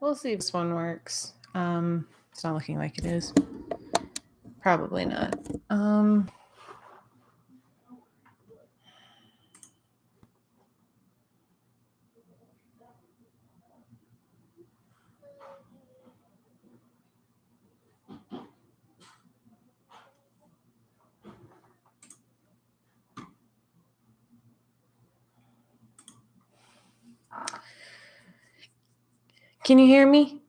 We'll see if this one works. It's not looking like it is. Probably not. Can you hear me?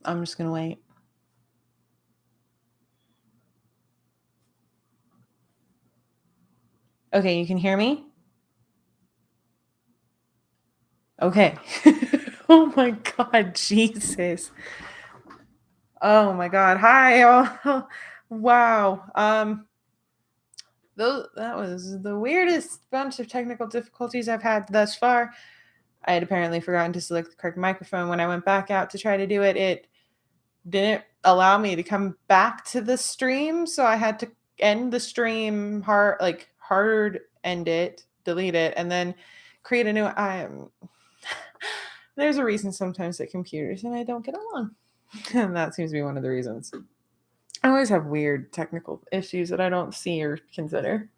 I'm just gonna wait. Okay, you can hear me? Okay. Oh my God, Jesus. Oh my God. Hi. Oh, wow. That was the weirdest bunch of technical difficulties I've had thus far. I had apparently forgotten to select the correct microphone. When I went back out to try to do it, it didn't allow me to come back to the stream, so I had to end the stream hard end it, delete it, and then create a new. There's a reason sometimes that computers and I don't get along, and that seems to be one of the reasons. I always have weird technical issues that I don't see or consider.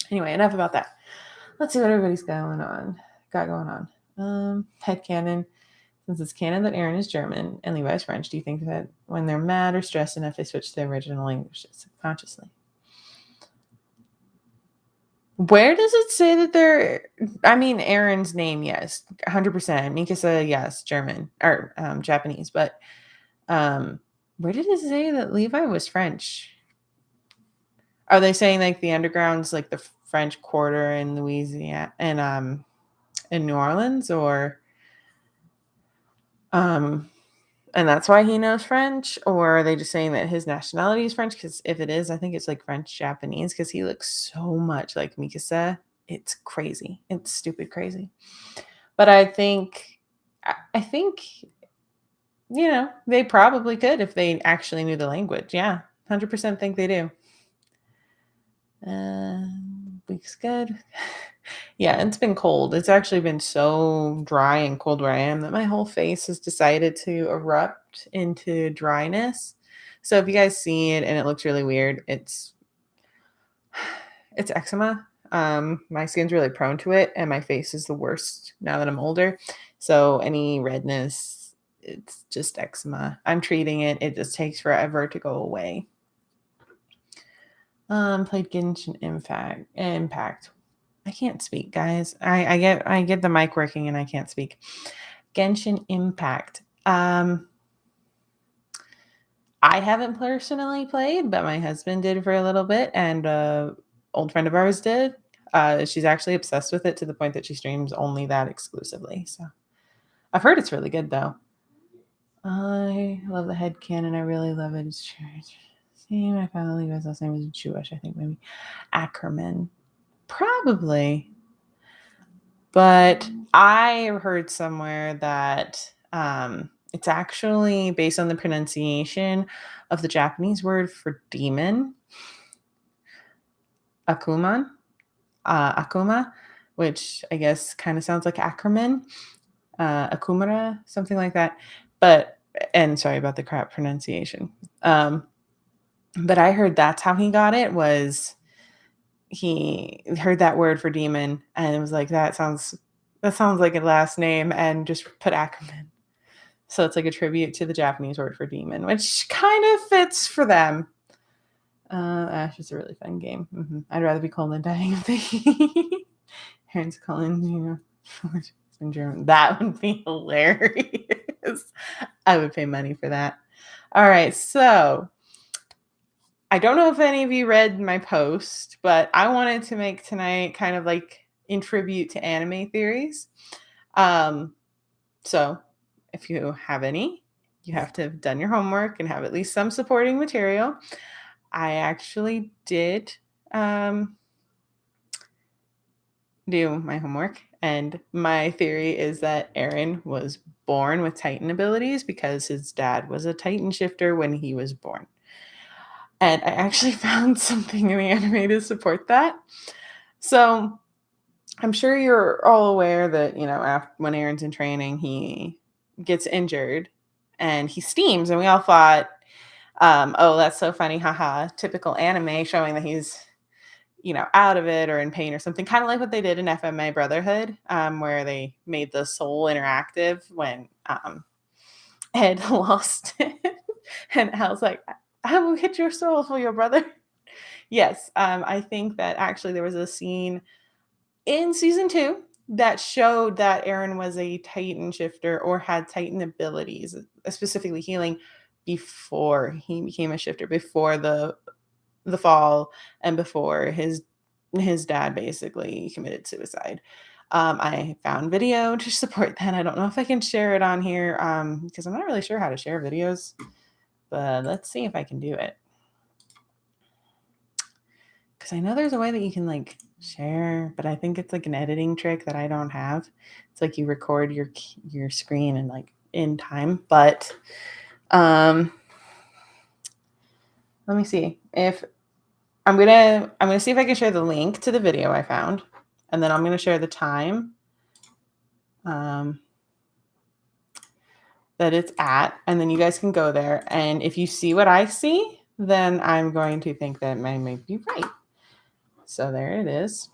Anyway, enough about that. Let's see what everybody's got going on. Headcanon. Since it's canon that Aaron is German and Levi is French, do you think that when they're mad or stressed enough, they switch to their original language subconsciously? Where does it say that they're? I mean, Aaron's name, yes, 100%. Mikasa, yes, German or Japanese. But where did it say that Levi was French? Are they saying like the underground's like the French Quarter in Louisiana and in New Orleans, or and that's why he knows French? Or are they just saying that his nationality is French? Because if it is, I think it's like French Japanese, because he looks so much like Mikasa. It's crazy. It's stupid crazy. But I think, they probably could if they actually knew the language. Yeah, 100% think they do. Week's good. Yeah, it's been cold. It's actually been so dry and cold where I am that my whole face has decided to erupt into dryness. So if you guys see it and it looks really weird, it's eczema. My skin's really prone to it, and my face is the worst now that I'm older. So any redness, it's just eczema. I'm treating it. It just takes forever to go away. Played Genshin Impact. I can't speak, guys. I get the mic working and I can't speak. Genshin Impact. I haven't personally played, but my husband did for a little bit, and old friend of ours did. She's actually obsessed with it to the point that she streams only that exclusively. So I've heard it's really good, though. I love the headcanon. I really love it. It's church. See, my family guy's last name is Jewish. I think maybe Ackerman. Probably. But I heard somewhere that it's actually based on the pronunciation of the Japanese word for demon, Akuma, which I guess kind of sounds like Ackerman, Akumara, something like that. And sorry about the crap pronunciation. But I heard that's how he got it, was he heard that word for demon and it was like, that sounds like a last name, and just put Ackerman. So it's like a tribute to the Japanese word for demon, which kind of fits for them. Ash is a really fun game. Mm-hmm. I'd rather be cold than dying of the Aaron's calling, in German. That would be hilarious. I would pay money for that. All right, so I don't know if any of you read my post, but I wanted to make tonight kind of like in tribute to anime theories. So if you have any, you have to have done your homework and have at least some supporting material. I actually did do my homework, and my theory is that Aaron was born with Titan abilities because his dad was a Titan shifter when he was born. And I actually found something in the anime to support that. So I'm sure you're all aware that, when Aaron's in training, he gets injured and he steams, and we all thought, oh, that's so funny, haha, typical anime showing that he's, out of it or in pain or something, kind of like what they did in FMA Brotherhood, where they made the soul interactive when Ed lost it. And I was like, I will get your soul for your brother. Yes, I think that actually there was a scene in season 2 that showed that Aaron was a Titan shifter or had Titan abilities, specifically healing, before he became a shifter, before the fall, and before his dad basically committed suicide. I found video to support that. I don't know if I can share it on here, because I'm not really sure how to share videos, but let's see if I can do it. Because I know there's a way that you can like share, but I think it's like an editing trick that I don't have. It's like you record your screen and like in time, but let me see if I'm gonna see if I can share the link to the video I found, and then I'm gonna share the time that it's at, and then you guys can go there. And if you see what I see, then I'm going to think that I may be right. So there it is.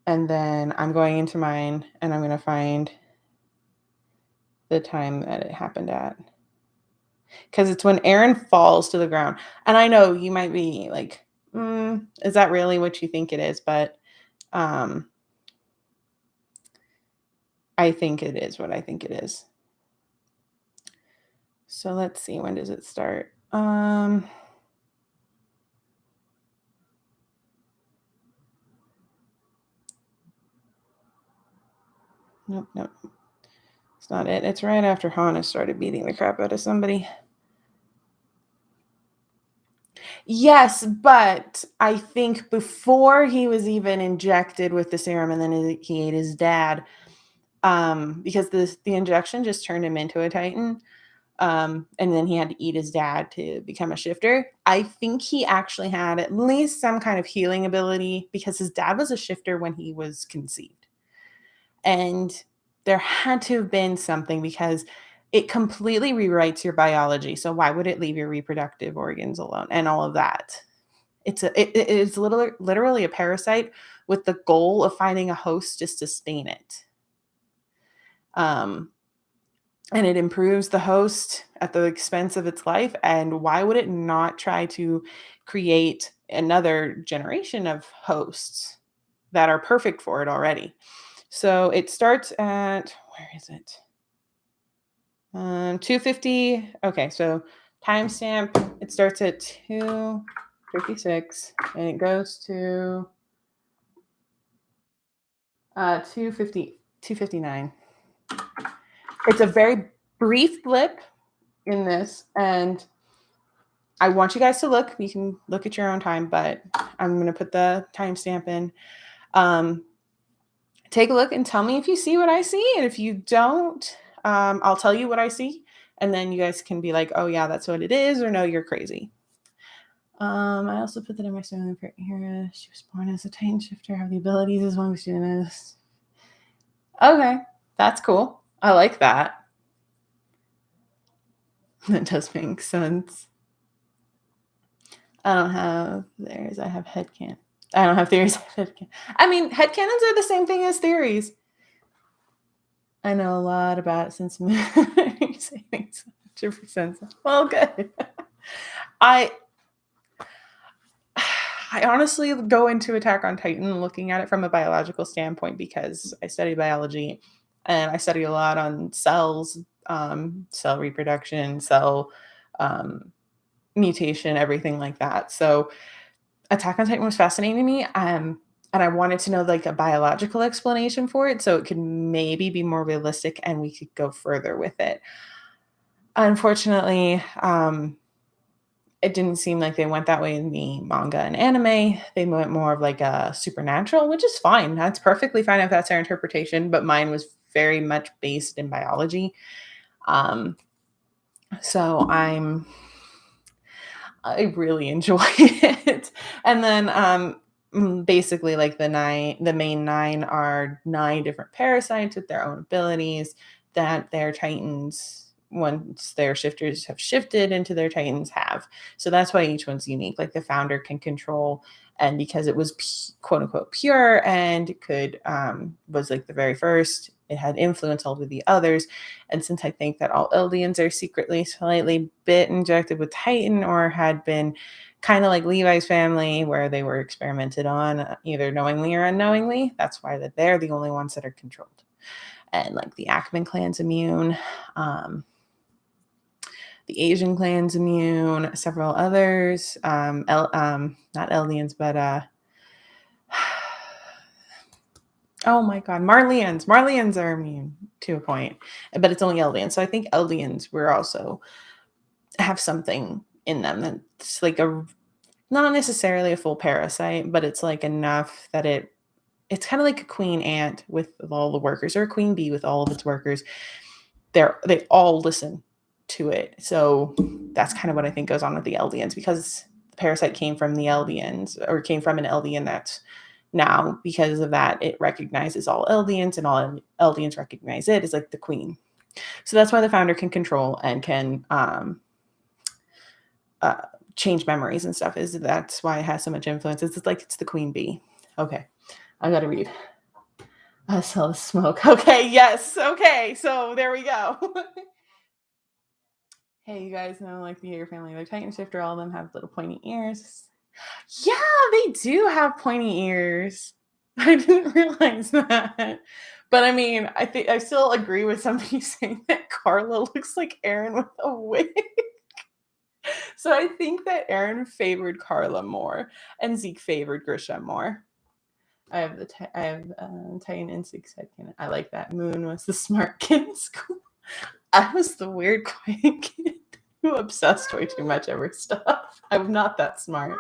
And then I'm going into mine and I'm going to find the time that it happened at. Because it's when Aaron falls to the ground. And I know you might be like, is that really what you think it is? But I think it is what I think it is. So let's see, when does it start? Nope. It's not it. It's right after Hana started beating the crap out of somebody. Yes, but I think before he was even injected with the serum and then he ate his dad, because the injection just turned him into a Titan, and then he had to eat his dad to become a shifter. I think he actually had at least some kind of healing ability because his dad was a shifter when he was conceived. And there had to have been something because it completely rewrites your biology. So why would it leave your reproductive organs alone and all of that? It's literally a parasite with the goal of finding a host to sustain it. And it improves the host at the expense of its life. And why would it not try to create another generation of hosts that are perfect for it already? So it starts at, where is it? 250. Okay, so timestamp, it starts at 2:56 and it goes to 2:59. It's a very brief blip in this, and I want you guys to look. You can look at your own time, but I'm going to put the timestamp in. Take a look and tell me if you see what I see, and if you don't, I'll tell you what I see, and then you guys can be like, "Oh yeah, that's what it is," or "No, you're crazy." I also put that in my story here. She was born as a Titan shifter, have the abilities as long as she is. Okay, that's cool. I like that. That does make sense. I don't have theories. I have headcanon. I don't have theories. I have headcanon. I mean, headcanons are the same thing as theories. I know a lot about it since you're saying makes 100% well, good. I honestly go into Attack on Titan looking at it from a biological standpoint because I study biology and I study a lot on cells, cell reproduction, cell mutation, everything like that. So Attack on Titan was fascinating to me. And I wanted to know like a biological explanation for it so it could maybe be more realistic and we could go further with it. Unfortunately, it didn't seem like they went that way in the manga and anime. They went more of like a supernatural, which is fine. That's perfectly fine if that's their interpretation, but mine was very much based in biology. So I really enjoy it. And then basically like the main 9 are 9 different parasites with their own abilities that their titans, once their shifters have shifted into their titans, have. So that's why each one's unique. Like the founder can control, and because it was quote unquote pure and could was like the very first, it had influence over the others. And since I think that all Eldians are secretly slightly bit injected with Titan, or had been kind of like Levi's family, where they were experimented on either knowingly or unknowingly, that's why that they're the only ones that are controlled. And like the Ackerman clan's immune, um, the Asian clan's immune, several others, not Eldians, but oh my God, Marlians. Marlians are immune to a point, but it's only Eldians. So I think Eldians were also have something in them that's like a not necessarily a full parasite, but it's like enough that it's kind of like a queen ant with all the workers, or a queen bee with all of its workers. They all listen to it. So that's kind of what I think goes on with the Eldians, because the parasite came from the Eldians, or came from an Eldian that's now, because of that, it recognizes all Eldians, and all Eldians recognize it as like the queen. So that's why the founder can control and can change memories and stuff. That's why it has so much influence. It's like it's the queen bee. Okay, I gotta read. I saw the smoke. Okay, yes. Okay, so there we go. Hey, you guys know, like the Yeager family, they're Titan shifter. All of them have little pointy ears. Yeah, they do have pointy ears. I didn't realize that. But I mean, I think I still agree with somebody saying that Carla looks like Aaron with a wig. So I think that Aaron favored Carla more, and Zeke favored Grisha more. I have Titan Instinct sidekick. I like that. Moon was the smart kid in school. I was the weird quiet kid who obsessed way too much over stuff. I'm not that smart.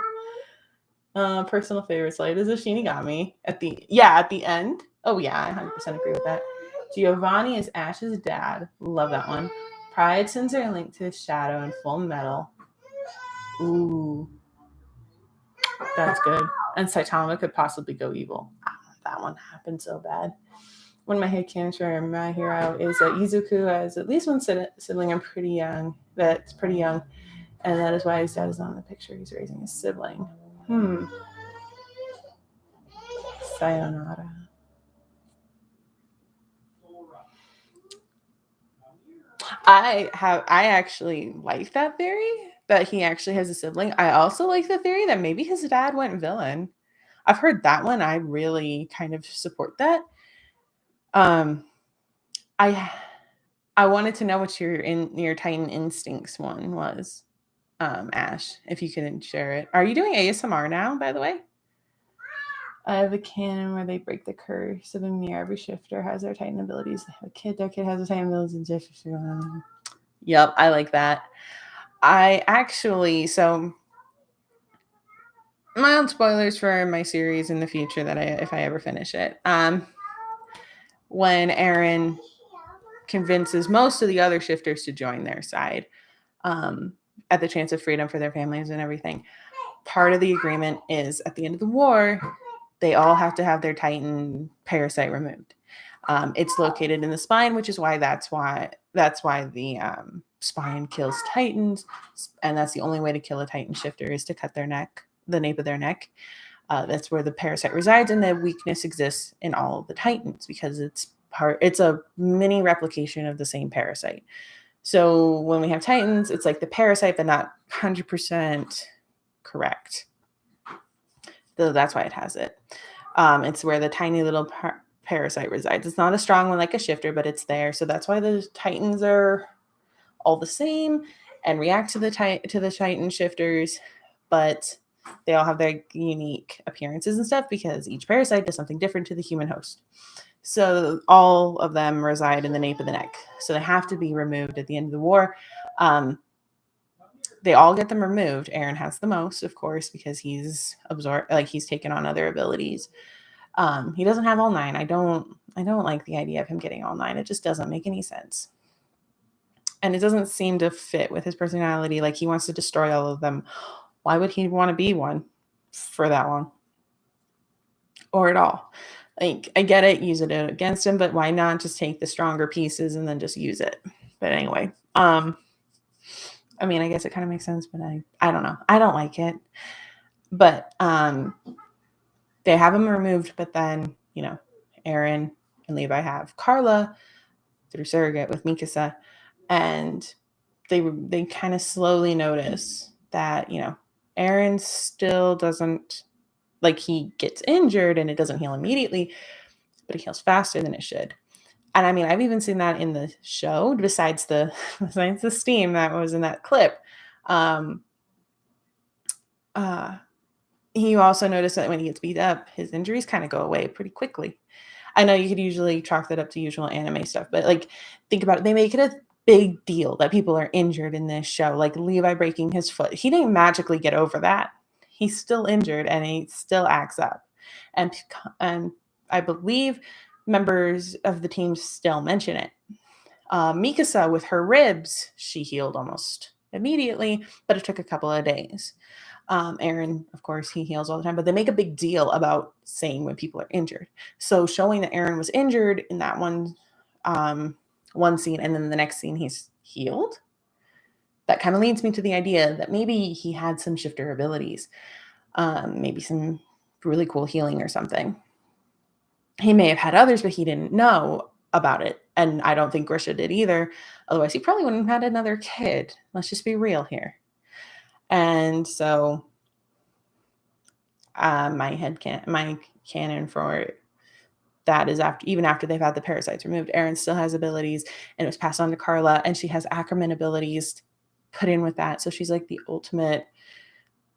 Personal favorite slide is a Shinigami at the end. Oh yeah, I 100% agree with that. Giovanni is Ash's dad. Love that one. Pride sends are linked to Shadow and Full Metal. Ooh, that's good. And Saitama could possibly go evil. That one happened so bad. One of my headcanons for My Hero is that Izuku has at least one sibling that's pretty young, and that is why his dad is not in the picture. He's raising his sibling. Sayonara. I actually like that theory that he actually has a sibling. I also like the theory that maybe his dad went villain. I've heard that one. I really kind of support that. I wanted to know what your Titan Instincts one was, Ash, if you couldn't share it. Are you doing ASMR now, by the way? I have a canon where they break the curse of a mirror. Every shifter has their Titan abilities. Their kid has the Titan abilities. Yep, I like that. I actually, so mild spoilers for my series in the future that if I ever finish it. When Aaron convinces most of the other shifters to join their side, at the chance of freedom for their families and everything, part of the agreement is at the end of the war, they all have to have their Titan parasite removed. It's located in the spine, which is why that's why the spine kills Titans, and that's the only way to kill a Titan shifter is to cut their neck, the nape of their neck. That's where the parasite resides, and the weakness exists in all of the Titans because it's a mini replication of the same parasite. So when we have Titans, it's like the parasite, but not 100% correct. So that's why it has it. It's where the tiny little parasite resides. It's not a strong one like a shifter, but it's there. So that's why the Titans are all the same and react to the Titan shifters, but they all have their unique appearances and stuff because each parasite does something different to the human host. So all of them reside in the nape of the neck. So they have to be removed at the end of the war. They all get them removed. Aaron has the most, of course, because he's taken on other abilities. He doesn't have all 9. I don't like the idea of him getting all 9. It just doesn't make any sense. And it doesn't seem to fit with his personality. Like he wants to destroy all of them. Why would he want to be one for that long? or at all. Like, I get it, use it against him, but why not just take the stronger pieces and then just use it? But anyway, I mean, I guess it kind of makes sense, but I don't know. I don't like it. But they have him removed, but then, Aaron and Levi have Carla through surrogate with Mikasa, and they kind of slowly notice that, Aaron still doesn't, like, he gets injured and it doesn't heal immediately, but it heals faster than it should. And I mean, I've even seen that in the show, besides the steam that was in that clip. Um, you also notice that when he gets beat up, his injuries kind of go away pretty quickly. I know you could usually chalk that up to usual anime stuff, but like, think about it. They make it a big deal that people are injured in this show. Like Levi breaking his foot. He didn't magically get over that. He's still injured and he still acts up. And I believe members of the team still mention it. Mikasa with her ribs, she healed almost immediately, but it took a couple of days. Aaron, of course, he heals all the time, but they make a big deal about saying when people are injured. So showing that Aaron was injured in that one scene, and then the next scene he's healed, that kind of leads me to the idea that maybe he had some shifter abilities, maybe some really cool healing or something. He may have had others, but he didn't know about it. And I don't think Grisha did either. Otherwise, he probably wouldn't have had another kid. Let's just be real here. And so my canon for that is even after they've had the parasites removed, Aaron still has abilities, and it was passed on to Carla, and she has Ackerman abilities put in with that. So she's like the ultimate,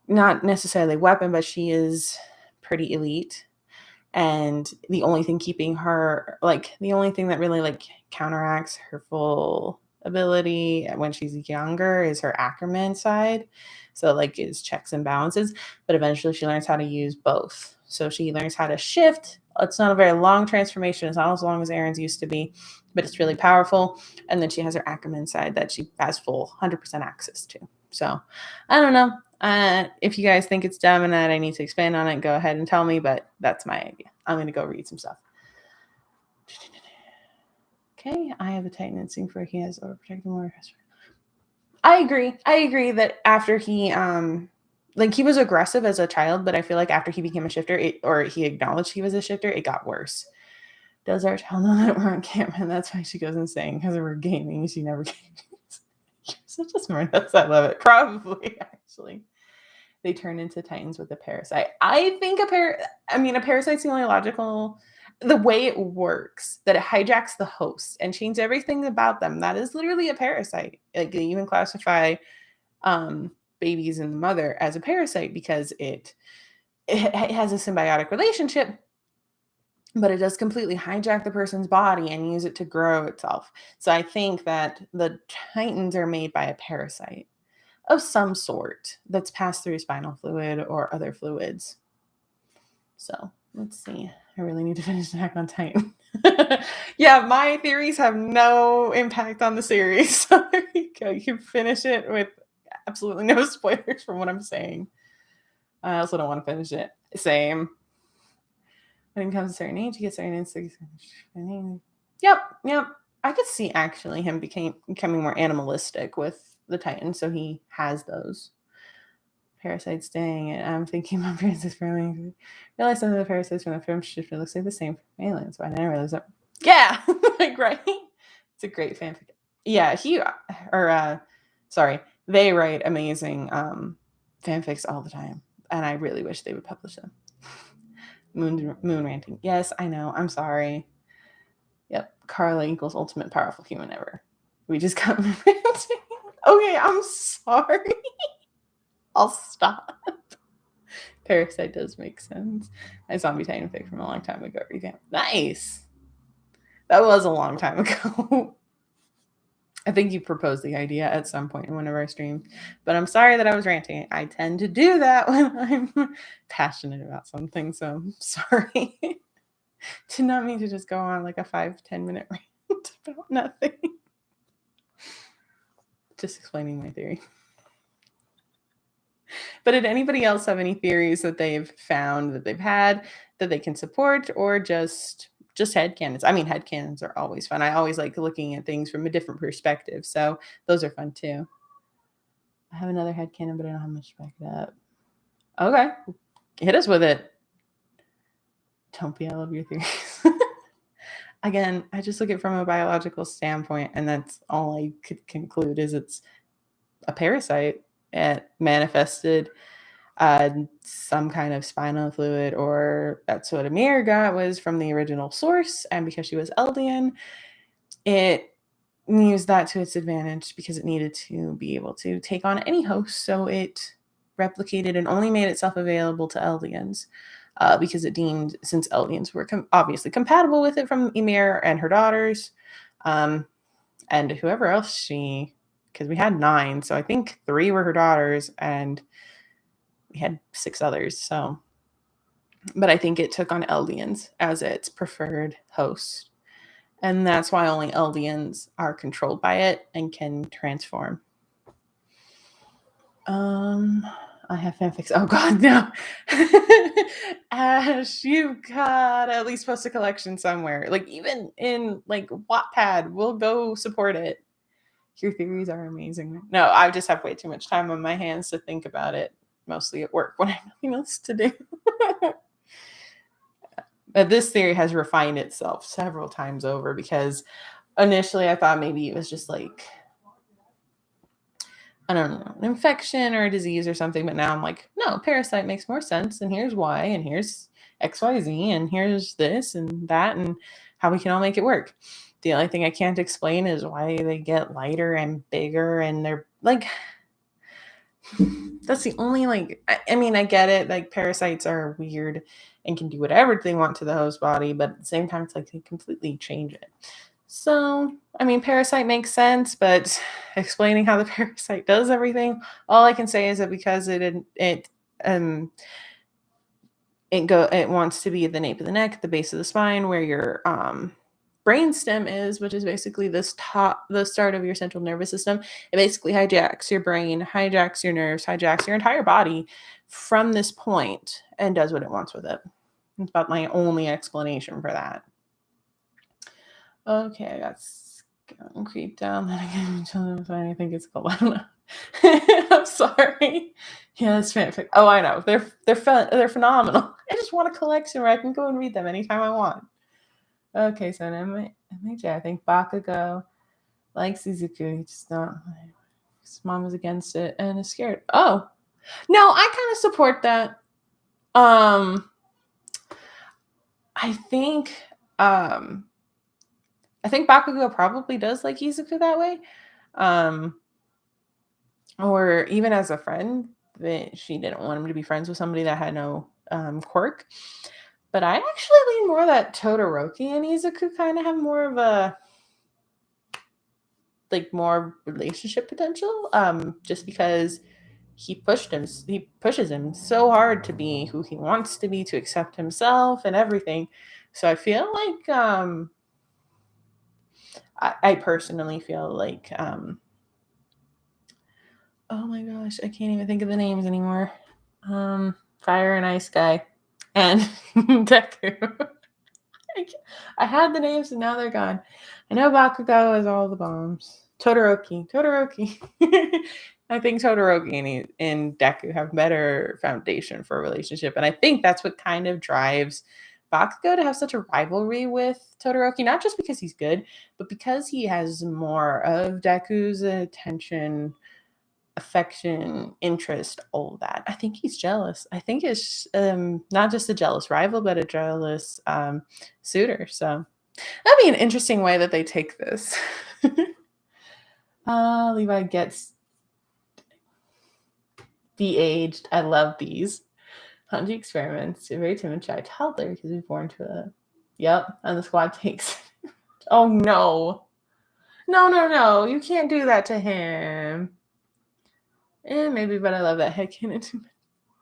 not necessarily weapon, but she is pretty elite. And the only thing keeping her, like, the only thing that really like counteracts her full ability when she's younger is her Ackerman side. So like it's checks and balances, but eventually she learns how to use both. So she learns how to shift. It's not a very long transformation. It's not as long as Aaron's used to be, but it's really powerful. And then she has her Ackerman side that she has full 100% access to. So I don't know. If you guys think it's dumb and that I need to expand on it, go ahead and tell me, but that's my idea. I'm going to go read some stuff. Okay, I have a Titan instinct for he has overprotected more. I agree that after he like he was aggressive as a child, but I feel like after he became a shifter, or he acknowledged he was a shifter, it got worse. Does our child know that we're on camera? And that's why she goes insane, because we're gaming. She never games. You're such a smart ass. I love it. Probably, actually. They turn into Titans with a parasite. I think a parasite's the only logical, the way it works, that it hijacks the host and changes everything about them. That is literally a parasite. Like, they even classify babies and the mother as a parasite because it has a symbiotic relationship, but it does completely hijack the person's body and use it to grow itself. So I think that the Titans are made by a parasite of some sort that's passed through spinal fluid or other fluids. So let's see. I really need to finish Attack on Titan. Yeah, my theories have no impact on the series. So there you go. You can finish it with absolutely no spoilers from what I'm saying. I also don't want to finish it. Same. When it comes to a certain age, you get certain instincts. Yep. I could see actually him becoming more animalistic with the Titan, so he has those parasites staying. And I'm thinking about parasites for aliens. Realize some of the parasites from the film shift looks like the same for aliens. Why didn't I realize that? Yeah, like, right. It's a great fanfic. Yeah, they write amazing fanfics all the time, and I really wish they would publish them. Moon ranting. Yes, I know. I'm sorry. Yep. Carla equals ultimate powerful human ever. We just got moon ranting. Okay, I'm sorry. I'll stop. Parasite does make sense. A zombie Titan fic from a long time ago. Revamped. Nice. That was a long time ago. I think you proposed the idea at some point in one of our streams, but I'm sorry that I was ranting. I tend to do that when I'm passionate about something, so I'm sorry. Did not mean to just go on like a 5-10 minute rant about nothing. Just explaining my theory. But did anybody else have any theories that they've found that they've had that they can support, or just headcanons? I mean, headcanons are always fun. I always like looking at things from a different perspective. So those are fun too. I have another headcanon, but I don't have much to back it up. Okay. Hit us with it. Don't be all of your theories. Again, I just look at it from a biological standpoint, and that's all I could conclude is it's a parasite. It manifested some kind of spinal fluid, or that's what Amir got was from the original source. And because she was Eldian, it used that to its advantage because it needed to be able to take on any host. So it replicated and only made itself available to Eldians. Because it deemed, since Eldians were obviously compatible with it from Ymir and her daughters, and whoever else because we had 9, so I think 3 were her daughters, and we had 6 others. So, but I think it took on Eldians as its preferred host, and that's why only Eldians are controlled by it and can transform. I have fanfics. Oh God, no. Ash, you've got to at least post a collection somewhere. Like even in like Wattpad, we'll go support it. Your theories are amazing. No, I just have way too much time on my hands to think about it, mostly at work when I have nothing else to do. But this theory has refined itself several times over because initially I thought maybe it was just like, I don't know, an infection or a disease or something. But now I'm like, no, parasite makes more sense. And here's why, and here's XYZ, and here's this and that, and how we can all make it work. The only thing I can't explain is why they get lighter and bigger, and they're like, that's the only, like, I mean, I get it. Like, parasites are weird and can do whatever they want to the host body, but at the same time, it's like they completely change it. So, I mean, parasite makes sense, but explaining how the parasite does everything, all I can say is that because it wants to be at the nape of the neck, the base of the spine, where your brainstem is, which is basically the start of your central nervous system. It basically hijacks your brain, hijacks your nerves, hijacks your entire body from this point and does what it wants with it. It's about my only explanation for that. Okay, I got getting creeped out. I think it's called. I don't know. I'm sorry. Yeah, it's fanfic. Oh, I know. They're phenomenal. I just want a collection where I can go and read them anytime I want. Okay, so MJ, I think Bakugo likes Izuku. He just not. His mom is against it and is scared. Oh, no, I kind of support that. I think Bakugo probably does like Izuku that way. Or even as a friend, that she didn't want him to be friends with somebody that had no quirk. But I actually lean more that Todoroki and Izuku kind of have more of a more relationship potential. Just because he pushes him so hard to be who he wants to be, to accept himself and everything. So I feel like I personally feel like oh my gosh, I can't even think of the names anymore. Fire and Ice Guy and Deku. I had the names and now they're gone. I know Bakugo is all the bombs. Todoroki. I think Todoroki and Deku have better foundation for a relationship. And I think that's what kind of drives Bakugo to have such a rivalry with Todoroki, not just because he's good, but because he has more of Deku's attention, affection, interest, all of that. I think he's jealous. I think it's not just a jealous rival, but a jealous suitor. So that'd be an interesting way that they take this. Levi gets de-aged. I love these. Hanji experiments. A very timid shy toddler because he's born to a... Yep, and the squad takes... Oh, no. No. You can't do that to him. Maybe, but I love that headcanon too much.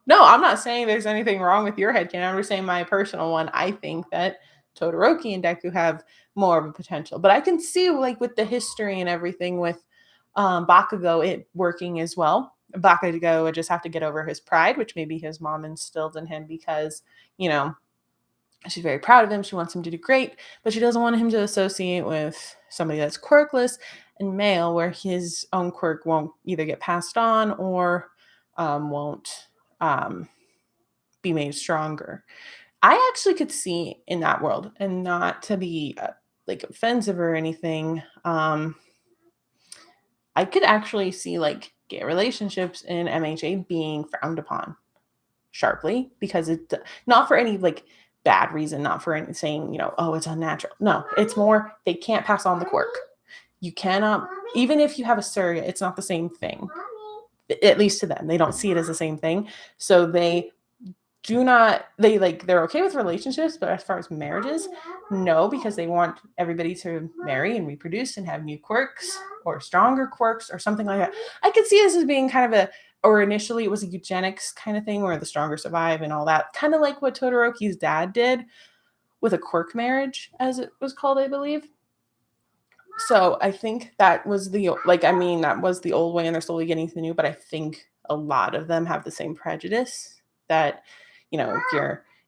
No, I'm not saying there's anything wrong with your headcanon. I'm just saying my personal one. I think that Todoroki and Deku have more of a potential. But I can see, like, with the history and everything with Bakugo, it working as well. Bakugo would just have to get over his pride, which maybe his mom instilled in him because, you know, she's very proud of him. She wants him to do great, but she doesn't want him to associate with somebody that's quirkless and male, where his own quirk won't either get passed on or won't be made stronger. I actually could see in that world, and not to be like offensive or anything. I could actually see like gay relationships in MHA being frowned upon sharply, because it, not for any like bad reason, not for any saying, you know, oh, it's unnatural. No, it's more they can't pass on the quirk. You cannot, even if you have a surrogate, it's not the same thing. At least to them, they don't see it as the same thing. So they do not, they're okay with relationships, but as far as marriages, no, because they want everybody to marry and reproduce and have new quirks or stronger quirks or something like that. I could see this as being kind of a, or initially it was a eugenics kind of thing where the stronger survive and all that, kind of like what Todoroki's dad did with a quirk marriage, as it was called, I believe. So I think that was the, like, I mean, that was the old way and they're slowly getting to the new, but I think a lot of them have the same prejudice that, you know,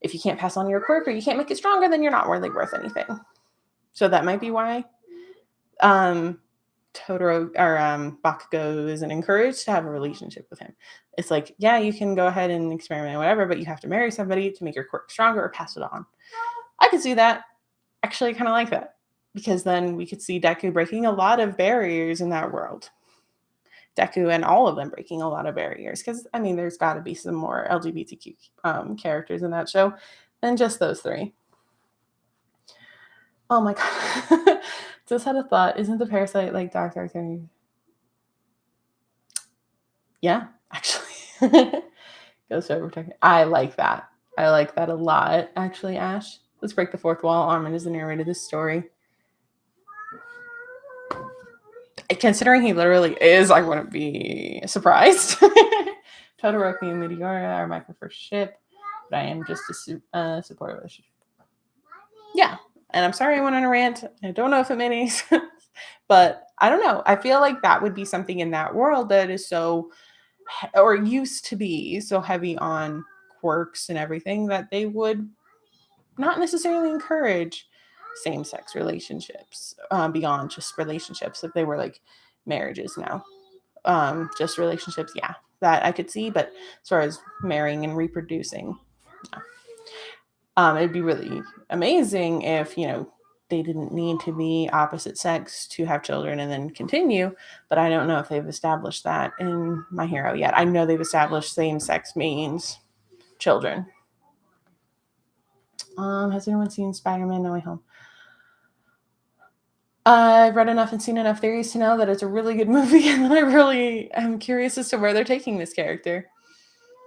if you can't pass on your quirk or you can't make it stronger, then you're not really worth anything. So that might be why Totoro or Bakugo isn't encouraged to have a relationship with him. It's like, yeah, you can go ahead and experiment or whatever, but you have to marry somebody to make your quirk stronger or pass it on. I could see that. Actually, I kind of like that, because then we could see Deku breaking a lot of barriers in that world. Deku and all of them breaking a lot of barriers, because I mean, there's got to be some more LGBTQ characters in that show than just those three. Oh my god! Just had a thought. Isn't the parasite like Dr. Arthur? Yeah, actually. Ghost overprotector. I like that. I like that a lot, actually, Ash. Let's break the fourth wall. Armin is the narrator of this story. Considering he literally is, I wouldn't be surprised. Todoroki and Meteora are my preferred ship, but I am just a supportive relationship. Yeah, and I'm sorry I went on a rant. I don't know if it made any sense, but I don't know. I feel like that would be something in that world that is so, or used to be so heavy on quirks and everything, that they would not necessarily encourage same-sex relationships beyond just relationships. If they were like marriages now, just relationships, yeah, that I could see. But as far as marrying and reproducing, it'd be really amazing if, you know, they didn't need to be opposite sex to have children and then continue. But I don't know if they've established that in My Hero yet. I know they've established same-sex means children. Has anyone seen Spider-Man No Way Home? I've read enough and seen enough theories to know that it's a really good movie, and I really am curious as to where they're taking this character.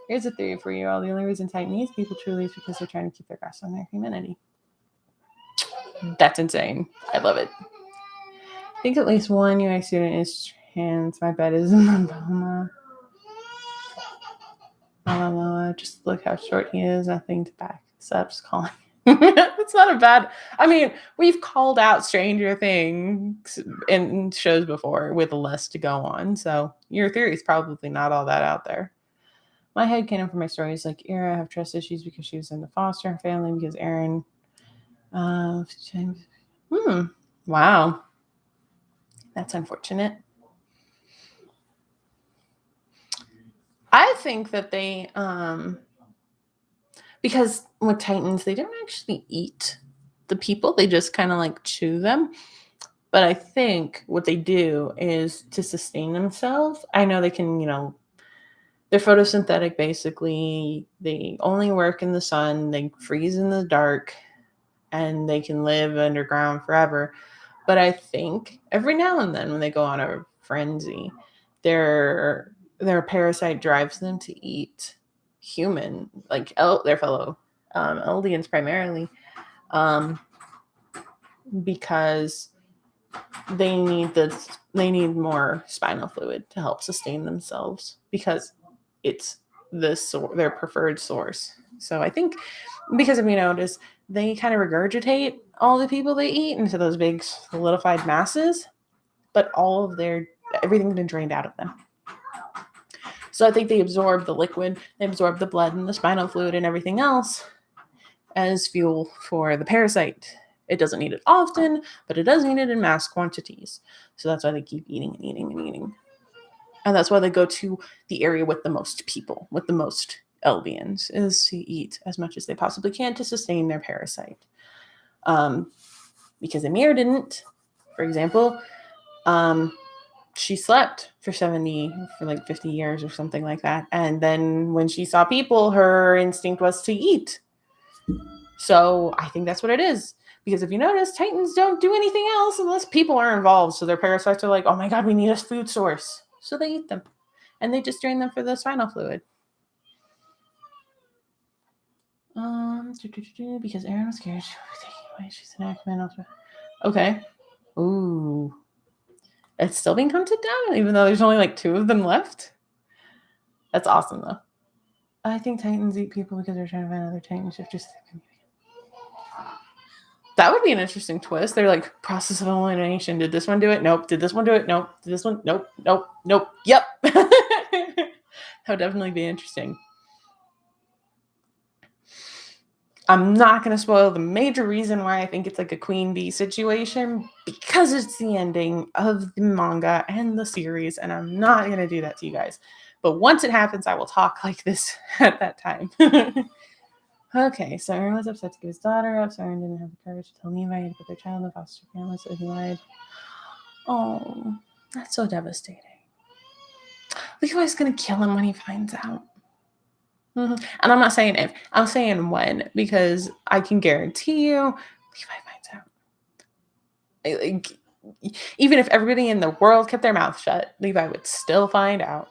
Here's a theory for you all. The only reason Titan needs people truly is because they're trying to keep their grasp on their humanity. That's insane. I love it. I think at least one UI student is trans. My bet is Mama. Just look how short he is. Nothing to back this up. Just calling. It's not a bad. I mean, we've called out Stranger Things in shows before with less to go on, so your theory is probably not all that out there. My headcanon for my story is like Era have trust issues because she was in the foster family because Aaron. Wow, that's unfortunate. I think that they because with Titans, they don't actually eat the people. They just kind of like chew them. But I think what they do is to sustain themselves. I know they can, you know, they're photosynthetic basically. They only work in the sun. They freeze in the dark, and they can live underground forever. But I think every now and then when they go on a frenzy, their parasite drives them to eat human, like their fellow Eldians primarily, because they need more spinal fluid to help sustain themselves, because it's their preferred source. So I think, because if you notice, they kind of regurgitate all the people they eat into those big solidified masses, but all of everything's been drained out of them. So I think they absorb the liquid, they absorb the blood and the spinal fluid and everything else as fuel for the parasite. It doesn't need it often, but it does need it in mass quantities. So that's why they keep eating and eating and eating. And that's why they go to the area with the most people, with the most Elvians, is to eat as much as they possibly can to sustain their parasite. Because Emir didn't, for example, she slept for 50 years or something like that. And then when she saw people, her instinct was to eat. So I think that's what it is. Because if you notice, Titans don't do anything else unless people are involved. So their parasites are like, oh my God, we need a food source. So they eat them. And they just drain them for the spinal fluid. Because Aaron was scared. She's an Ackerman. Okay. Ooh. It's still being hunted down, even though there's only like 2 of them left. That's awesome, though. I think Titans eat people because they're trying to find other Titan shifters. That would be an interesting twist. They're like, process of elimination. Did this one do it? Nope. Did this one do it? Nope. Did this one? Nope. Nope. Nope. Yep. That would definitely be interesting. I'm not going to spoil the major reason why I think it's like a queen bee situation, because it's the ending of the manga and the series, and I'm not going to do that to you guys. But once it happens, I will talk like this at that time. Okay, so Aaron was upset to give his daughter up, so Aaron didn't have the courage to tell Levi to put their child in the foster family, so he lied. Oh, that's so devastating. Levi's going to kill him when he finds out. Mm-hmm. And I'm not saying if, I'm saying when, because I can guarantee you Levi finds out. Like, even if everybody in the world kept their mouth shut, Levi would still find out.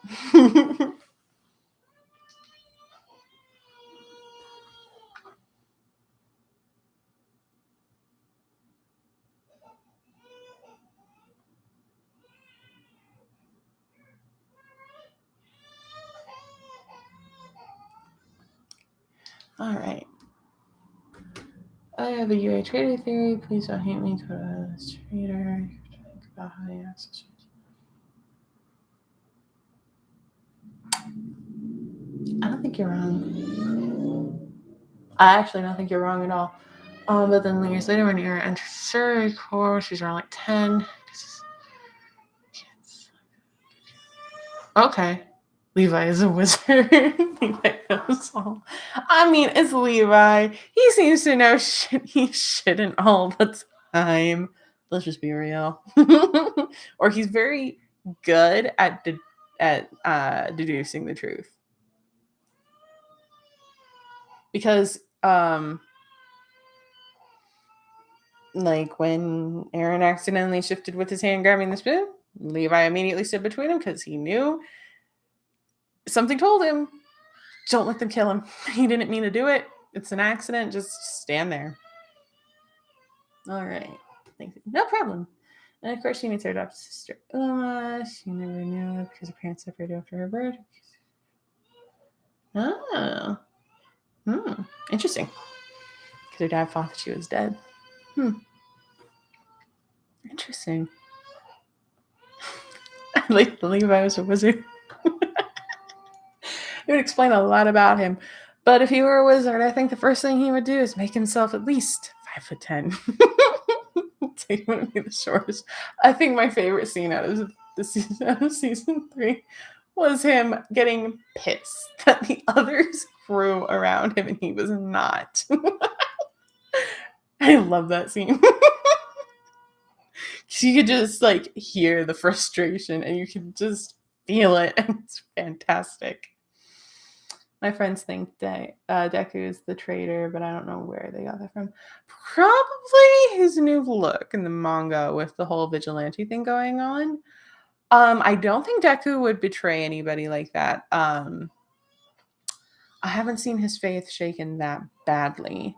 All right. I have a UA trader theory. Please don't hate me to this trader. Think about how you access it. I don't think you're wrong. I actually don't think you're wrong at all. But then years later, when you're entering Surrey Core, she's around like 10. Okay. Levi is a wizard. Levi knows all. I mean, it's Levi. He seems to know shit he shouldn't all the time. Let's just be real. Or he's very good at deducing the truth. Because like when Aaron accidentally shifted with his hand grabbing the spoon, Levi immediately stood between him because he knew something told him, don't let them kill him. He didn't mean to do it. It's an accident. Just stand there. All right. Thank you. No problem. And of course, she meets her adopted sister, Uma. She never knew it because her parents separated after her birth. Oh. Interesting. Because her dad thought that she was dead. Interesting. Like Levi was a wizard. It would explain a lot about him. But if he were a wizard, I think the first thing he would do is make himself at least 5'10". So he wouldn't be the shortest. I think my favorite scene out of season 3 was him getting pissed that the others grew around him and he was not. I love that scene. You could just like hear the frustration and you could just feel it. And it's fantastic. My friends think that Deku is the traitor, but I don't know where they got that from. Probably his new look in the manga with the whole vigilante thing going on. I don't think Deku would betray anybody like that. I haven't seen his faith shaken that badly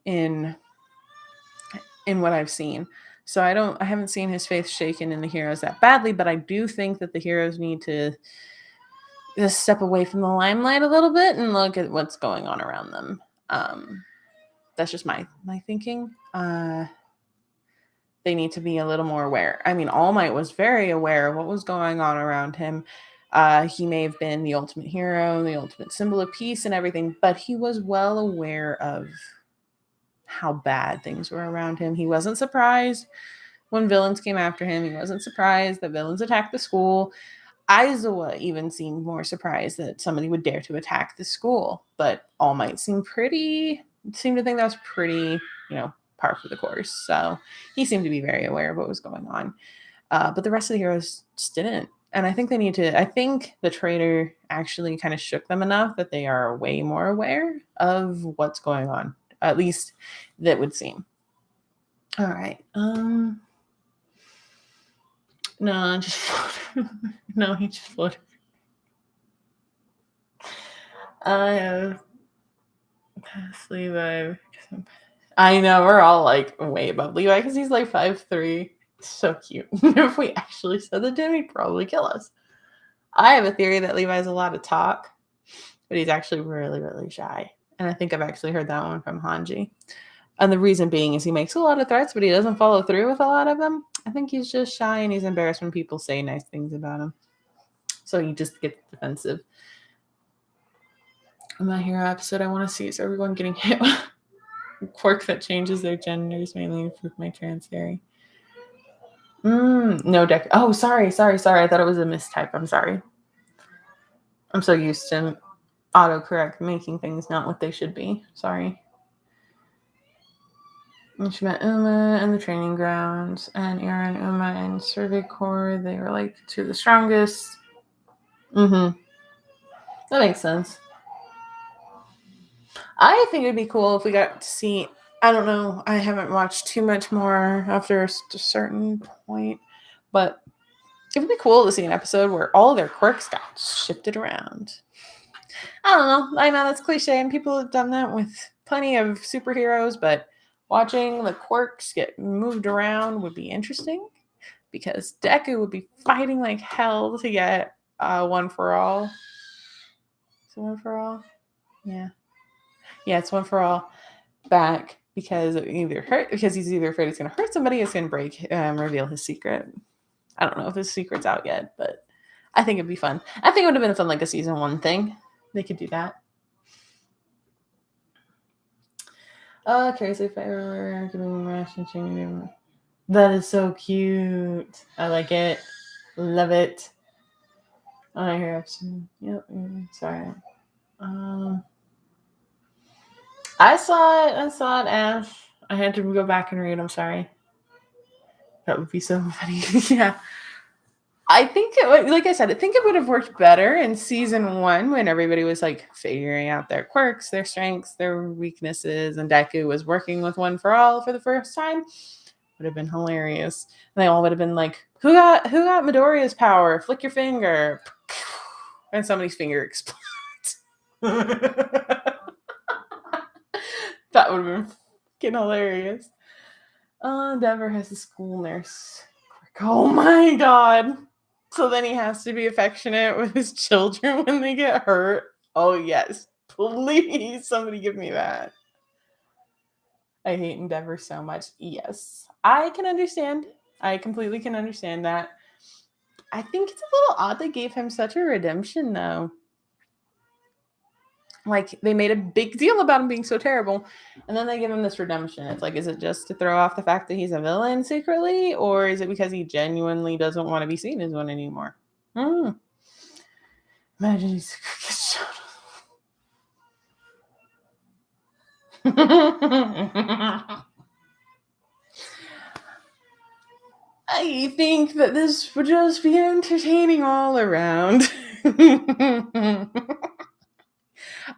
in what I've seen. So I haven't seen his faith shaken in the heroes that badly, but I do think that the heroes need to just step away from the limelight a little bit and look at what's going on around them. That's just my thinking. They need to be a little more aware. I mean, All Might was very aware of what was going on around him. He may have been the ultimate hero, the ultimate symbol of peace and everything, but he was well aware of how bad things were around him. He wasn't surprised when villains came after him. He wasn't surprised that villains attacked the school. Aizawa even seemed more surprised that somebody would dare to attack the school, but All Might seemed to think that was pretty, par for the course. So he seemed to be very aware of what was going on. But the rest of the heroes just didn't. And I think I think the traitor actually kind of shook them enough that they are way more aware of what's going on. At least that would seem. All right. No, just floated. No, he just floated. I have past Levi. I know, we're all like way above Levi because he's like 5'3". So cute. If we actually said that to him, he'd probably kill us. I have a theory that Levi's a lot of talk, but he's actually really, really shy. And I think I've actually heard that one from Hanji. And the reason being is he makes a lot of threats, but he doesn't follow through with a lot of them. I think he's just shy and he's embarrassed when people say nice things about him. So he just gets defensive. My hero episode I want to see is everyone getting hit with a quirk that changes their genders, mainly with my trans theory. No deck. Oh, sorry. I thought it was a mistype. I'm sorry. I'm so used to autocorrect making things not what they should be. Sorry. And she met Uma in the training grounds, and Ira and Uma in Survey Corps. They were like two of the strongest. That makes sense. I think it'd be cool if we got to see. I don't know. I haven't watched too much more after a certain point, but it would be cool to see an episode where all of their quirks got shifted around. I don't know. I know that's cliche, and people have done that with plenty of superheroes, but watching the quirks get moved around would be interesting because Deku would be fighting like hell to get One for All. Is it One for All? Yeah. Yeah, it's One for All back because he's either afraid it's going to hurt somebody or it's going to reveal his secret. I don't know if his secret's out yet, but I think it'd be fun. I think it would have been fun, like a season 1 thing. They could do that. Crazy Fire giving ration changing. That is so cute. I like it. Love it. I hear episode. Yep. Sorry. I saw it, Ash. I had to go back and read. I'm sorry. That would be so funny. Yeah. I think like I said, I think it would have worked better in season 1 when everybody was like figuring out their quirks, their strengths, their weaknesses, and Deku was working with One for All for the first time. Would have been hilarious. And they all would have been like, who got Midoriya's power? Flick your finger. And somebody's finger explodes. That would have been fucking hilarious. Endeavor has a school nurse. Oh my god. So then he has to be affectionate with his children when they get hurt. Oh yes. Please, somebody give me that. I hate Endeavor so much. Yes. I can understand. I completely can understand that. I think it's a little odd they gave him such a redemption, though. Like, they made a big deal about him being so terrible, and then they give him this redemption. It's like, is it just to throw off the fact that he's a villain secretly, or is it because he genuinely doesn't want to be seen as one anymore? Imagine he's I think that this would just be entertaining all around.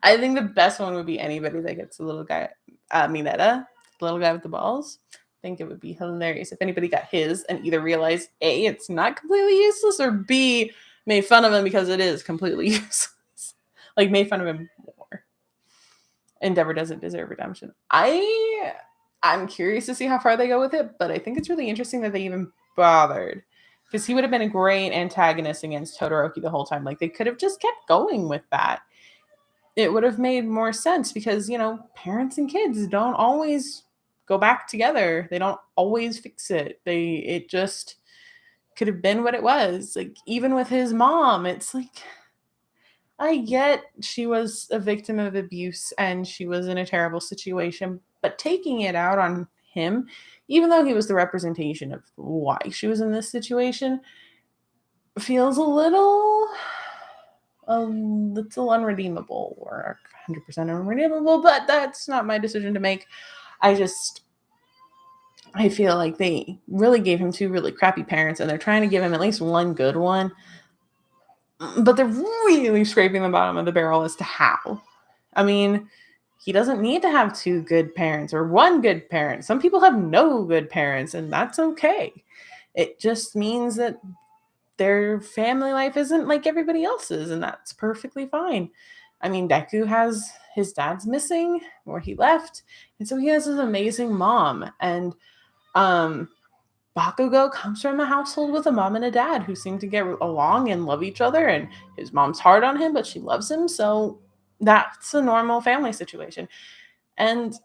I think the best one would be anybody that gets the little guy, Mineta, the little guy with the balls. I think it would be hilarious if anybody got his and either realized A, it's not completely useless, or B, made fun of him because it is completely useless. Like, made fun of him more. Endeavor doesn't deserve redemption. I'm curious to see how far they go with it, but I think it's really interesting that they even bothered, because he would have been a great antagonist against Todoroki the whole time. Like, they could have just kept going with that. It would have made more sense because, parents and kids don't always go back together. They don't always fix it. could have been what it was. Like, even with his mom, it's like, I get she was a victim of abuse and she was in a terrible situation, but taking it out on him, even though he was the representation of why she was in this situation, feels a little unredeemable, or 100% unredeemable, but that's not my decision to make. I feel like they really gave him two really crappy parents, and they're trying to give him at least one good one, but they're really scraping the bottom of the barrel as to how. I mean, he doesn't need to have two good parents or one good parent. Some people have no good parents, and that's okay. It just means that their family life isn't like everybody else's, and that's perfectly fine. I mean, Deku has his dad's missing where he left, and so he has his amazing mom. And Bakugo comes from a household with a mom and a dad who seem to get along and love each other, and his mom's hard on him, but she loves him, so that's a normal family situation. And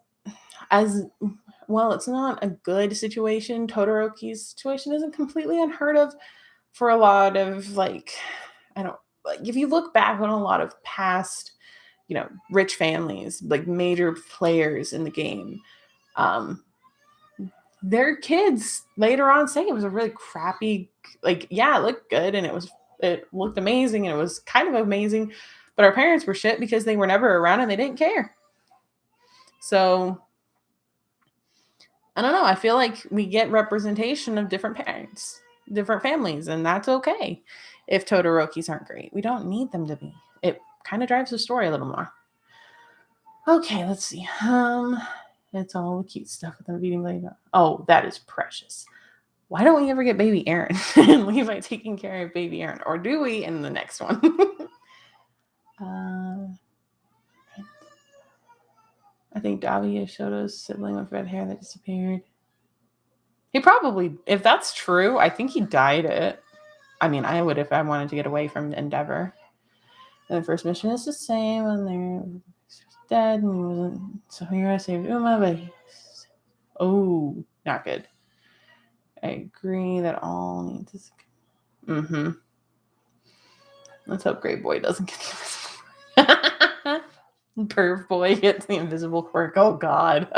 as well, it's not a good situation. Todoroki's situation isn't completely unheard of for a lot of, like, I don't, like, if you look back on a lot of past, rich families, like major players in the game, their kids later on say it was a really crappy, like, yeah, it looked good and it looked amazing and it was kind of amazing, but our parents were shit because they were never around and they didn't care. So I don't know. I feel like we get representation of different parents, different families, and that's okay. If Todorokis aren't great, we don't need them to be. It kind of drives the story a little more. Okay, let's see. It's all the cute stuff with them beating Levi. Oh, that is precious. Why don't we ever get baby Aaron and Levi taking care of baby Aaron? Or do we in the next one? I think Davi is Shoto's sibling with red hair that disappeared. He probably, if that's true, I think he dyed it. I mean, I would if I wanted to get away from Endeavor. And the first mission is the same, and they're dead, and he wasn't. So here I saved Uma, but oh, not good. I agree that all need to. Mm-hmm. Let's hope Great Boy doesn't get the invisible. Perv Boy gets the invisible quirk. Oh God.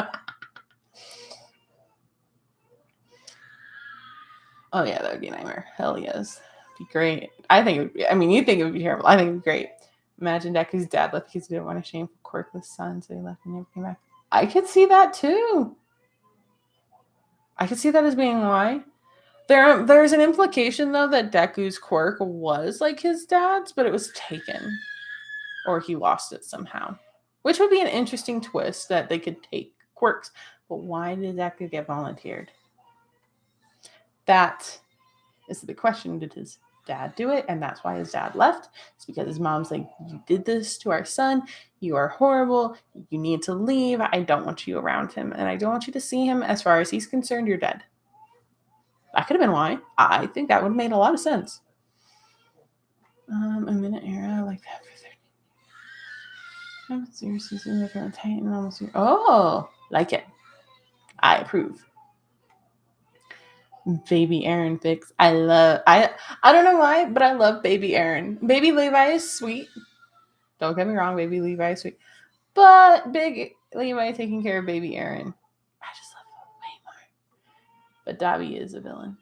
Oh yeah, that would be a nightmare. Hell yes. Be great. I think it would be, I mean, you think it would be terrible. I think it would be great. Imagine Deku's dad left because he didn't want a shameful, quirkless son, so he left and never came back. I could see that too. I could see that as being why. There's an implication though that Deku's quirk was like his dad's, but it was taken. Or he lost it somehow. Which would be an interesting twist, that they could take quirks. But why did Deku get volunteered? That is the question. Did his dad do it? And that's why his dad left. It's because his mom's like, you did this to our son. You are horrible. You need to leave. I don't want you around him. And I don't want you to see him. As far as he's concerned, you're dead. That could have been why. I think that would have made a lot of sense. A minute era like that for 30. Seriously, Titan almost. Oh, like it. I approve. Baby Aaron fix. I don't know why, but I love Baby Aaron. Baby Levi is sweet. Don't get me wrong, Baby Levi is sweet. But Big Levi taking care of Baby Aaron, I just love him way more. But Dabi is a villain.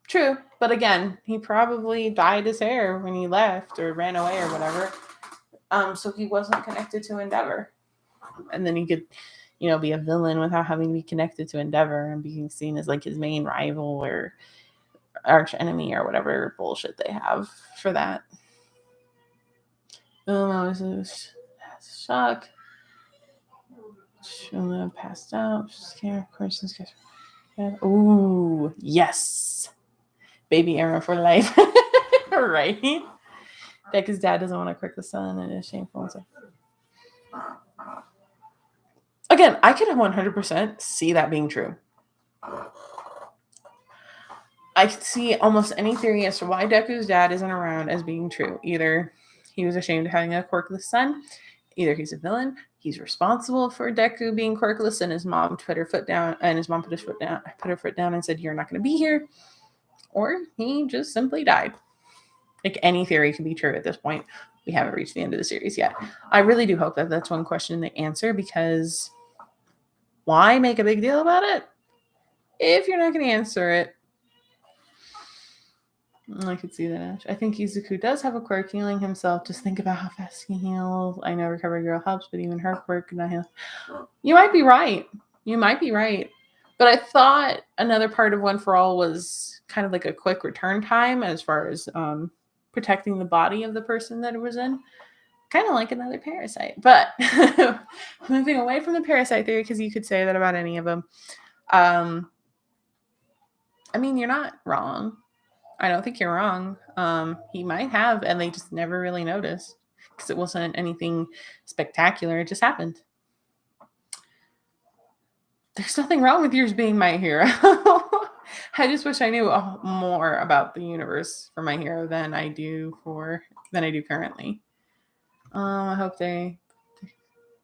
True, but again, he probably dyed his hair when he left or ran away or whatever. So he wasn't connected to Endeavor. And then he could, be a villain without having to be connected to Endeavor and being seen as like his main rival or arch enemy or whatever bullshit they have for that. I was shocked. Shula passed out. Scared, of course. Ooh, yes. Baby Arrow for life. Right? Deku's dad doesn't want to quirk the son, and it's shameful. So. Again, I could 100% see that being true. I could see almost any theory as to why Deku's dad isn't around as being true. Either he was ashamed of having a quirkless son, either he's a villain, he's responsible for Deku being quirkless, and his mom put her foot down, and his mom put her foot down and said, "You're not going to be here." or he just simply died. Like, any theory can be true at this point. We haven't reached the end of the series yet. I really do hope that that's one question they answer, because why make a big deal about it if you're not going to answer it? I could see that, Ash. I think Izuku does have a quirk, healing himself. Just think about how fast he heals. I know Recovery Girl helps, but even her quirk could not heal. You might be right. You might be right. But I thought another part of One for All was kind of like a quick return time as far as protecting the body of the person that it was in. Kind of like another parasite. But moving away from the parasite theory, because you could say that about any of them. I mean, you're not wrong. I don't think you're wrong. He might have, and they just never really noticed because it wasn't anything spectacular. It just happened. There's nothing wrong with yours being My Hero. I just wish I knew more about the universe for My Hero than I do currently. I hope they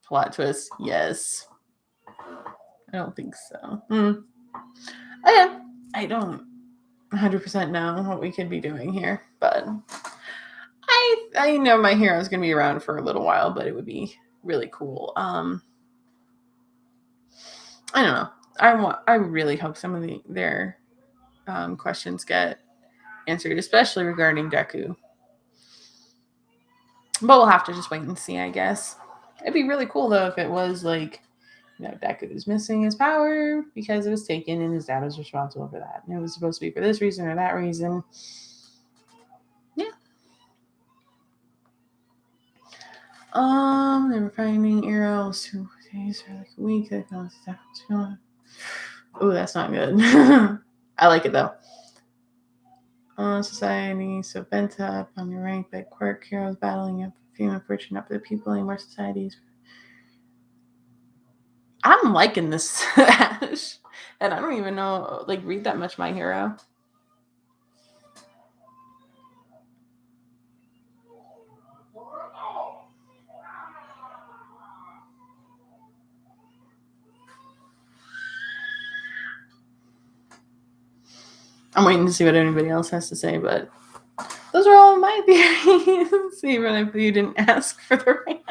plot twist. Yes. I don't think so. Okay. I don't 100% know what we could be doing here, but I know My Hero is going to be around for a little while, but it would be really cool. I don't know. I really hope some of their questions get answered, especially regarding Deku. But we'll have to just wait and see, I guess. It'd be really cool though if it was like, Deku is missing his power because it was taken and his dad was responsible for that. And it was supposed to be for this reason or that reason. Yeah. They were finding arrows 2 days or like a week. Oh, that's not good. I like it though. Society so bent up on your rank by quirk heroes battling up female fortune up to the people in more societies. I'm liking this, Ash. And I don't even know, read that much My Hero. I'm waiting to see what anybody else has to say, but those are all my theories, even if you didn't ask for the rant.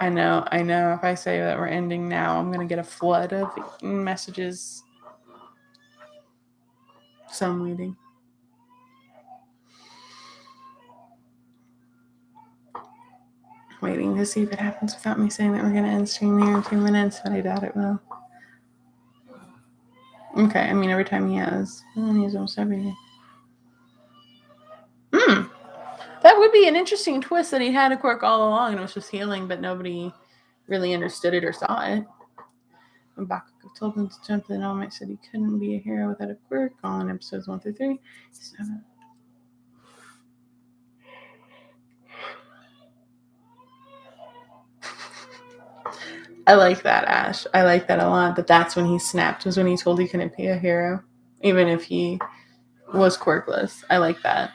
I know. If I say that we're ending now, I'm going to get a flood of messages. So I'm waiting. Waiting to see if it happens without me saying that we're going to end stream here in 2 minutes, but I doubt it will. Okay, I mean, every time he has almost everything. That would be an interesting twist that he had a quirk all along and it was just healing, but nobody really understood it or saw it. When Bakugo told him to jump, then All Might said he couldn't be a hero without a quirk on episodes 1 through 3. I like that, Ash. I like that a lot. But that's when he snapped, was when he told he couldn't be a hero, even if he was quirkless. I like that.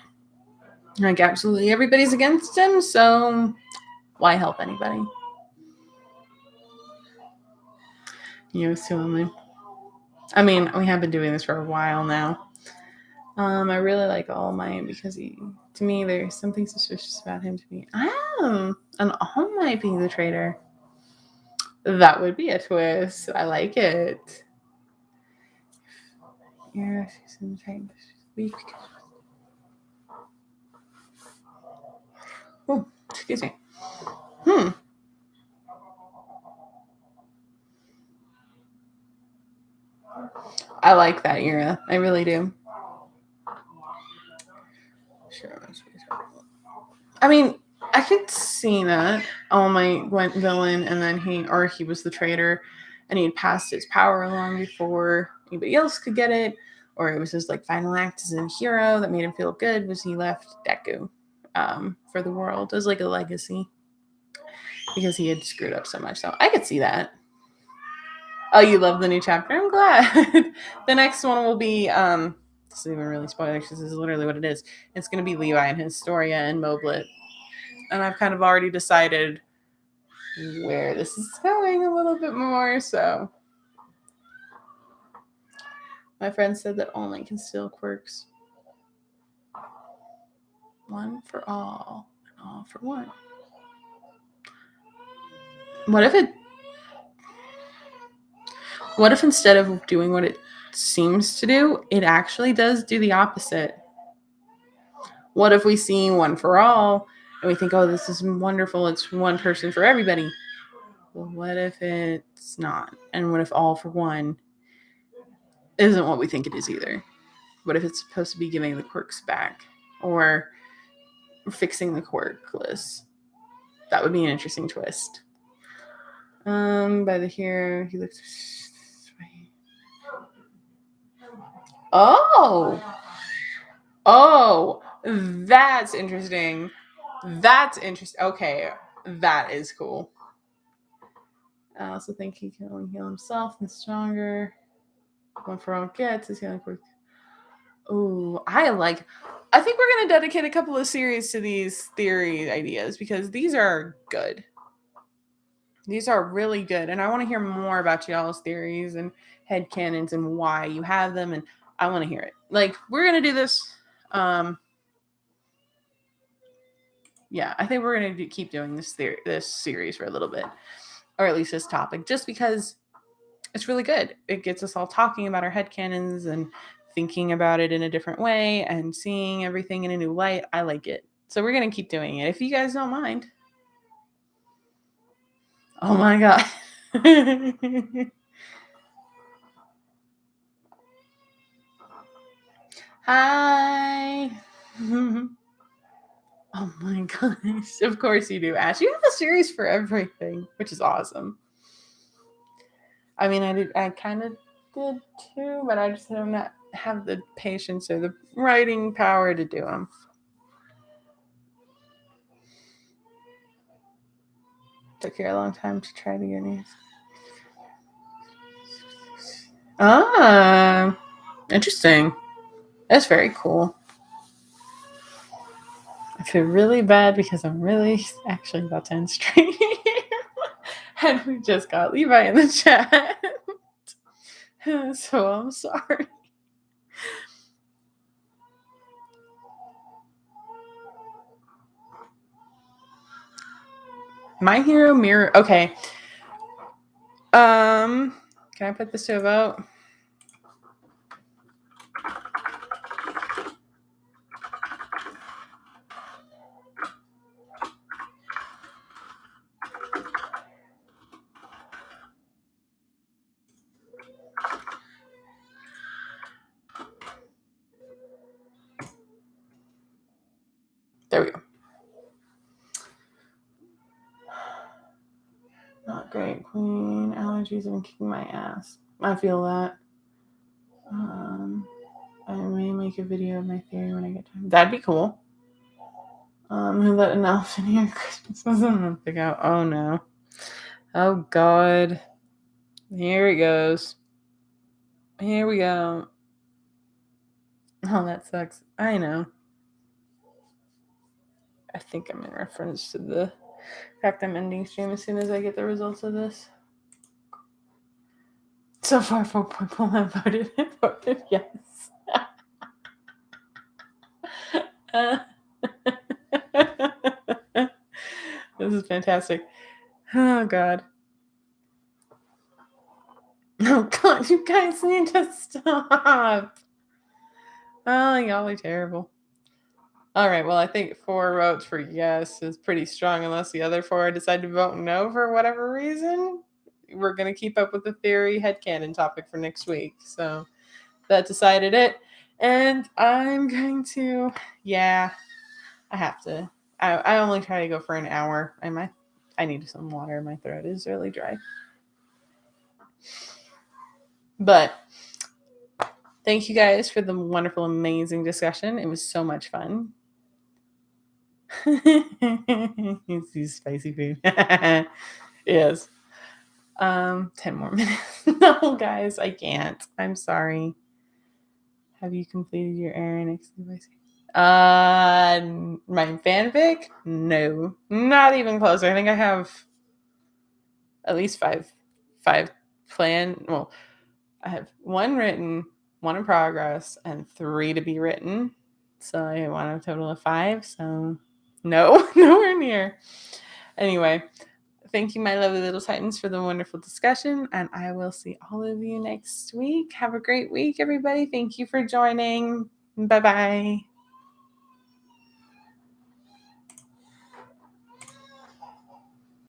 Like, absolutely everybody's against him, so why help anybody? You was too lonely. I mean, we have been doing this for a while now. I really like All Might because to me, there's something suspicious about him to me. An All Might being the traitor. That would be a twist. I like it. Yeah, she's in the week. Oh, excuse me. I like that era. I really do. Sure. I mean, I could see that All Might went villain and then he was the traitor and he had passed his power along before anybody else could get it, or it was his final act as a hero that made him feel good was he left Deku for the world as a legacy because he had screwed up so much. So I could see that. Oh, you love the new chapter? I'm glad. The next one will be this isn't even really spoiler because this is literally what it is. It's going to be Levi and Historia and Moblet. And I've kind of already decided where this is going a little bit more. So my friend said that all might conceal quirks. One for all and all for one. What if instead of doing what it seems to do, it actually does do the opposite? What if we see one for all and we think, oh, this is wonderful, it's one person for everybody? Well, what if it's not? And what if all for one isn't what we think it is either? What if it's supposed to be giving the quirks back or fixing the quirk list? That would be an interesting twist. By the hero, he looks. Oh, that's interesting. That's interesting. Okay, that is cool. I also think he can only heal himself and stronger. One for all gets his healing quirk. Ooh, I think we're going to dedicate a couple of series to these theory ideas because these are good. These are really good. And I want to hear more about y'all's theories and headcanons and why you have them. And I want to hear it. Like, we're going to do this. Yeah, I think we're going to keep doing this series for a little bit. Or at least this topic. Just because it's really good. It gets us all talking about our headcanons and thinking about it in a different way and seeing everything in a new light. I like it. So we're going to keep doing it if you guys don't mind. Oh my God. Hi. Oh my gosh. Of course you do, Ash. You have a series for everything, which is awesome. I mean, I kind of did too, but I just don't have the patience or the writing power to do them. Took you a long time to try to get these. Ah, interesting. That's very cool. I feel really bad because I'm really actually about to end stream. And we just got Levi in the chat. So I'm sorry. My Hero Mirror. Okay. Can I put this to a vote? There we go. Not great, Queen. Allergies have been kicking my ass. I feel that. I may make a video of my theory when I get time. That'd be cool. Who let an elf in here? Christmas wasn't a month ago. Oh no. Oh God. Here it goes. Here we go. Oh, that sucks. I know. I think I'm in reference to the fact I'm ending stream as soon as I get the results of this. So far, 4 people have voted yes. This is fantastic. Oh, God. Oh, God, you guys need to stop. Oh, y'all are terrible. All right, well, I think 4 votes for yes is pretty strong, unless the other 4 decide to vote no for whatever reason. We're going to keep up with the theory headcanon topic for next week. So that decided it. And I'm going to, I have to. I only try to go for an hour. And I need some water. My throat is really dry. But thank you guys for the wonderful, amazing discussion. It was so much fun. He's spicy food. Yes. 10 more minutes. No, guys, I can't. I'm sorry. Have you completed your errand? My fanfic? No, not even close. I think I have at least five planned. Well, I have 1 written, 1 in progress, and 3 to be written. So I want a total of 5. So no, nowhere near. Anyway, thank you, my lovely little Titans, for the wonderful discussion. And I will see all of you next week. Have a great week, everybody. Thank you for joining. Bye bye.